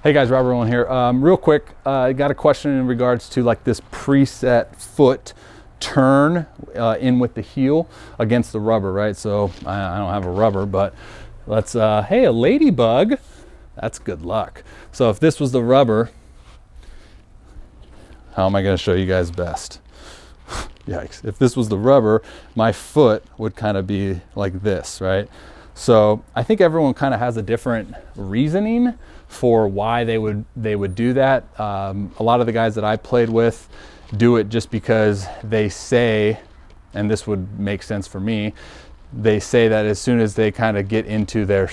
Hey guys, Robert Rowland here. Real quick, I got a question in regards to like this preset foot turn in with the heel against the rubber, right? So I don't have a rubber, but let's, hey, a ladybug, that's good luck. So if this was the rubber, how am I gonna show you guys best? Yikes. If this was the rubber, my foot would kind of be like this, right? So I think everyone kind of has a different reasoning for why they would do that. A lot of the guys that I played with do it just because they say, and this would make sense for me, they say that as soon as they kind of get into their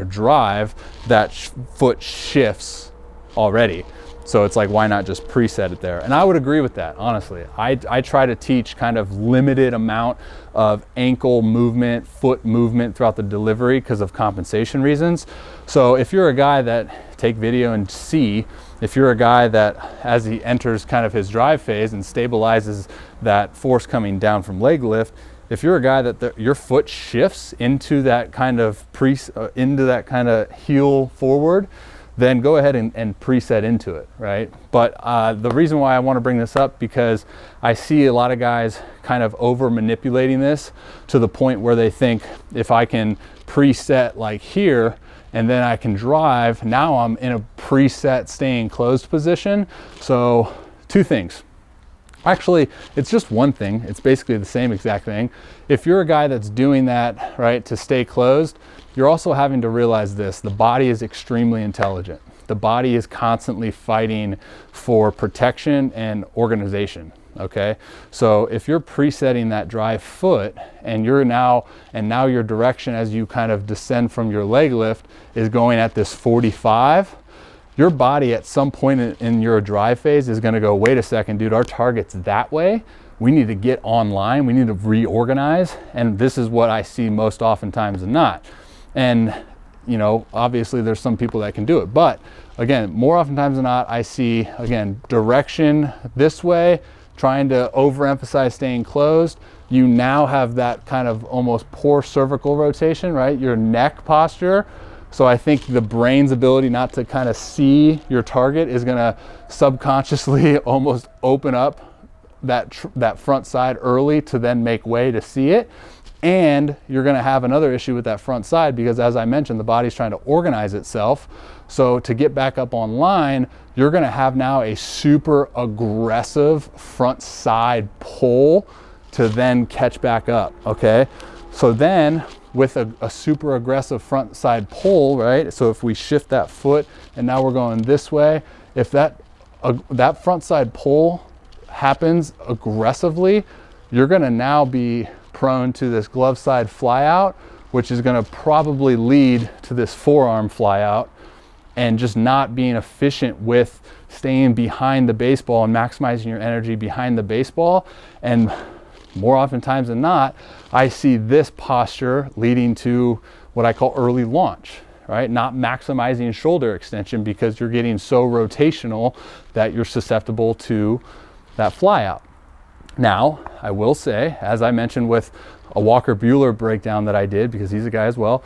drive, that foot shifts already. So it's like, why not just preset it there? And I would agree with that, honestly. I try to teach kind of limited amount of ankle movement, foot movement throughout the delivery because of compensation reasons. So if you're a guy that, take video and see, if you're a guy that as he enters kind of his drive phase and stabilizes that force coming down from leg lift, if you're a guy that your foot shifts into that kind of heel forward, then go ahead and preset into it, right? But the reason why I want to bring this up, because I see a lot of guys kind of over manipulating this to the point where they think if I can preset like here and then I can drive, now I'm in a preset staying closed position. So two things. Actually, it's just one thing. It's basically the same exact thing. If you're a guy that's doing that, right, to stay closed, you're also having to realize this: the body is extremely intelligent. The body is constantly fighting for protection and organization, okay? So if you're presetting that drive foot and now your direction as you kind of descend from your leg lift is going at this 45, your body at some point in your drive phase is gonna go, wait a second, dude, our target's that way. We need to get online, we need to reorganize. And this is what I see most oftentimes than not. And, you know, obviously there's some people that can do it. But again, more oftentimes than not, I see, again, direction this way, trying to overemphasize staying closed. You now have that kind of almost poor cervical rotation, right? Your neck posture. So I think the brain's ability not to kind of see your target is gonna subconsciously almost open up that front side early to then make way to see it. And you're gonna have another issue with that front side because, as I mentioned, the body's trying to organize itself. So to get back up online, you're gonna have now a super aggressive front side pull to then catch back up, okay? So then, with a super aggressive front side pull, right? So if we shift that foot and now we're going this way, if that front side pull happens aggressively, you're gonna now be prone to this glove side fly out, which is gonna probably lead to this forearm fly out and just not being efficient with staying behind the baseball and maximizing your energy behind the baseball. And more oftentimes than not, I see this posture leading to what I call early launch, right? Not maximizing shoulder extension because you're getting so rotational that you're susceptible to that fly out. Now, I will say, as I mentioned with a Walker Buehler breakdown that I did, because he's a guy as well,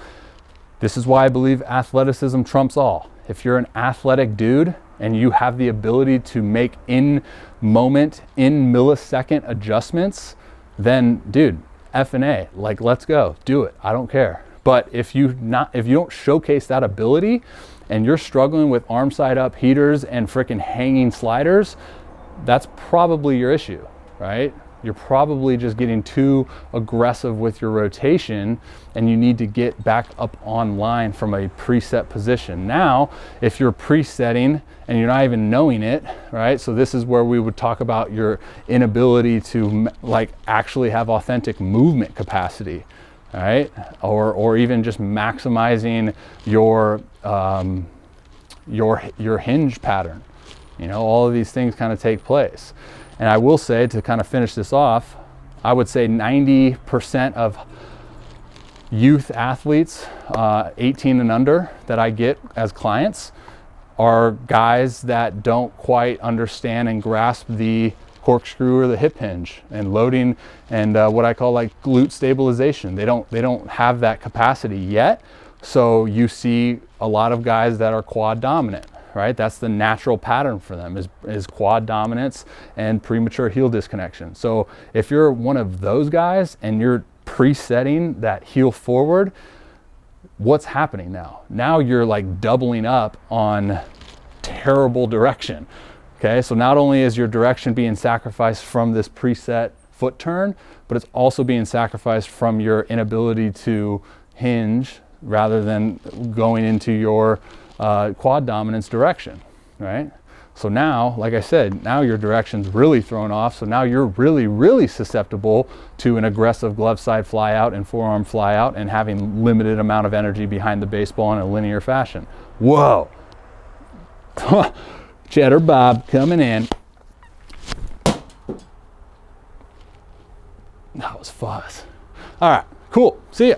this is why I believe athleticism trumps all. If you're an athletic dude and you have the ability to make in moment, in millisecond adjustments, then dude, F&A, like, let's go, do it, I don't care. But if you don't showcase that ability and you're struggling with arm side up heaters and freaking hanging sliders, that's probably your issue, right? You're probably just getting too aggressive with your rotation and you need to get back up online from a preset position. Now, if you're presetting and you're not even knowing it, right? So this is where we would talk about your inability to like actually have authentic movement capacity, right? Or even just maximizing your hinge pattern. You know, all of these things kind of take place. And I will say, to kind of finish this off, I would say 90% of youth athletes, 18 and under, that I get as clients are guys that don't quite understand and grasp the corkscrew or the hip hinge and loading and what I call like glute stabilization. They don't have that capacity yet. So you see a lot of guys that are quad dominant, right? That's the natural pattern for them is quad dominance and premature heel disconnection. So if you're one of those guys and you're presetting that heel forward, what's happening now? Now you're like doubling up on terrible direction. Okay, so not only is your direction being sacrificed from this preset foot turn, but it's also being sacrificed from your inability to hinge rather than going into your quad dominance direction, right? So now, like I said, now your direction's really thrown off. So now you're really, really susceptible to an aggressive glove side fly out and forearm fly out and having limited amount of energy behind the baseball in a linear fashion. Whoa. Cheddar Bob coming in. That was fuzz. All right, cool. See ya.